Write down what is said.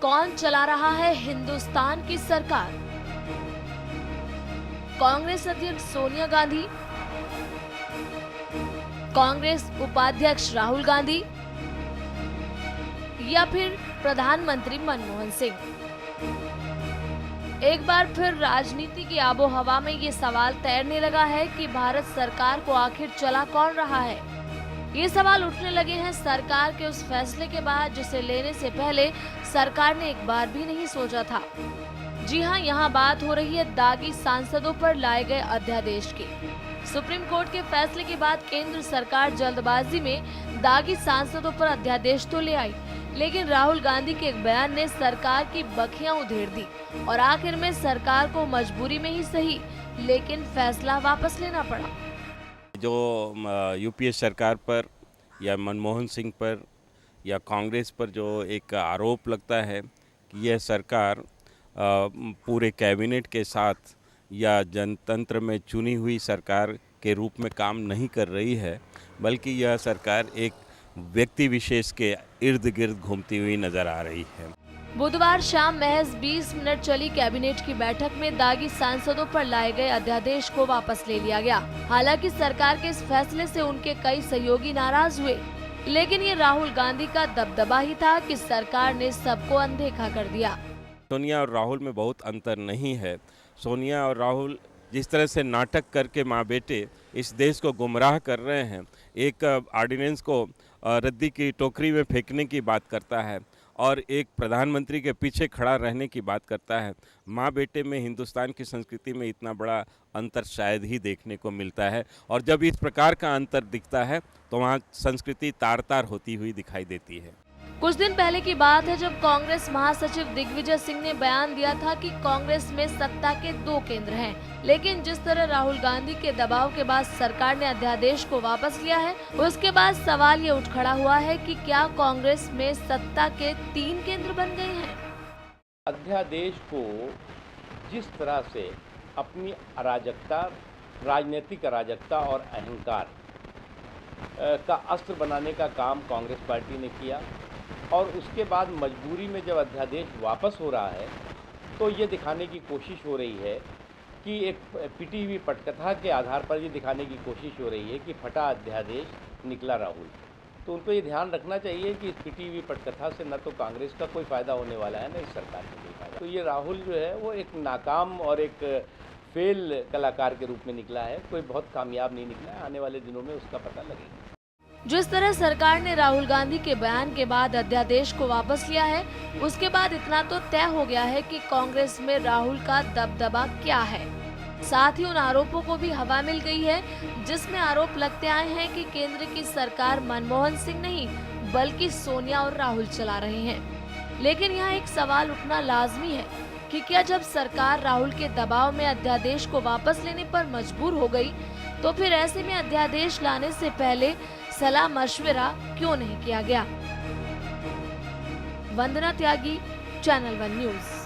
कौन चला रहा है हिंदुस्तान की सरकार? कांग्रेस अध्यक्ष सोनिया गांधी, कांग्रेस उपाध्यक्ष राहुल गांधी या फिर प्रधानमंत्री मनमोहन सिंह? एक बार फिर राजनीति की आबोहवा में ये सवाल तैरने लगा है कि भारत सरकार को आखिर चला कौन रहा है। ये सवाल उठने लगे हैं सरकार के उस फैसले के बाद जिसे लेने से पहले सरकार ने एक बार भी नहीं सोचा था। जी हां, यहाँ बात हो रही है दागी सांसदों पर लाए गए अध्यादेश की। सुप्रीम कोर्ट के फैसले के बाद केंद्र सरकार जल्दबाजी में दागी सांसदों पर अध्यादेश तो ले आई, लेकिन राहुल गांधी के एक बयान ने सरकार की बखियां उधेड़ दी और आखिर में सरकार को मजबूरी में ही सही लेकिन फैसला वापस लेना पड़ा। जो यूपीए सरकार पर या मनमोहन सिंह पर या कांग्रेस पर जो एक आरोप लगता है कि यह सरकार पूरे कैबिनेट के साथ या जनतंत्र में चुनी हुई सरकार के रूप में काम नहीं कर रही है, बल्कि यह सरकार एक व्यक्ति विशेष के इर्द गिर्द घूमती हुई नजर आ रही है। बुधवार शाम महज 20 मिनट चली कैबिनेट की बैठक में दागी सांसदों पर लाए गए अध्यादेश को वापस ले लिया गया। हालांकि सरकार के इस फैसले से उनके कई सहयोगी नाराज हुए, लेकिन ये राहुल गांधी का दबदबा ही था कि सरकार ने सबको अनदेखा कर दिया। सोनिया और राहुल में बहुत अंतर नहीं है। सोनिया और राहुल जिस तरह से नाटक करके माँ बेटे इस देश को गुमराह कर रहे हैं, एक ऑर्डिनेंस को रद्दी की टोकरी में फेंकने की बात करता है और एक प्रधानमंत्री के पीछे खड़ा रहने की बात करता है। माँ बेटे में हिंदुस्तान की संस्कृति में इतना बड़ा अंतर शायद ही देखने को मिलता है, और जब इस प्रकार का अंतर दिखता है तो वहाँ संस्कृति तार तार होती हुई दिखाई देती है। कुछ दिन पहले की बात है जब कांग्रेस महासचिव दिग्विजय सिंह ने बयान दिया था कि कांग्रेस में सत्ता के 2 केंद्र हैं, लेकिन जिस तरह राहुल गांधी के दबाव के बाद सरकार ने अध्यादेश को वापस लिया है, उसके बाद सवाल ये उठ खड़ा हुआ है कि क्या कांग्रेस में सत्ता के 3 केंद्र बन गए हैं? अध्यादेश को जिस तरह से अपनी अराजकता, राजनीतिक अराजकता और अहंकार का अस्त्र बनाने का काम कांग्रेस पार्टी ने किया, और उसके बाद मजबूरी में जब अध्यादेश वापस हो रहा है तो ये दिखाने की कोशिश हो रही है कि एक पिटी हुई पटकथा के आधार पर ये दिखाने की कोशिश हो रही है कि फटा अध्यादेश निकला राहुल। तो उनको ये ध्यान रखना चाहिए कि इस पिटी हुई पटकथा से न तो कांग्रेस का कोई फ़ायदा होने वाला है, न इस सरकार का कोई फ़ायदा। तो ये राहुल जो है वो एक नाकाम और एक फेल कलाकार के रूप में निकला है, कोई बहुत कामयाब नहीं निकला है। आने वाले दिनों में उसका पता लगेगा। जिस तरह सरकार ने राहुल गांधी के बयान के बाद अध्यादेश को वापस लिया है, उसके बाद इतना तो तय हो गया है कि कांग्रेस में राहुल का दबदबा क्या है। साथ ही उन आरोपों को भी हवा मिल गई है जिसमें आरोप लगते आए हैं कि केंद्र की सरकार मनमोहन सिंह नहीं बल्कि सोनिया और राहुल चला रहे हैं। लेकिन यहाँ एक सवाल उठना लाजमी है कि क्या जब सरकार राहुल के दबाव में अध्यादेश को वापस लेने पर मजबूर हो गई, तो फिर ऐसे में अध्यादेश लाने से पहले सलाह मशविरा क्यों नहीं किया गया? वंदना त्यागी, चैनल 1 न्यूज़।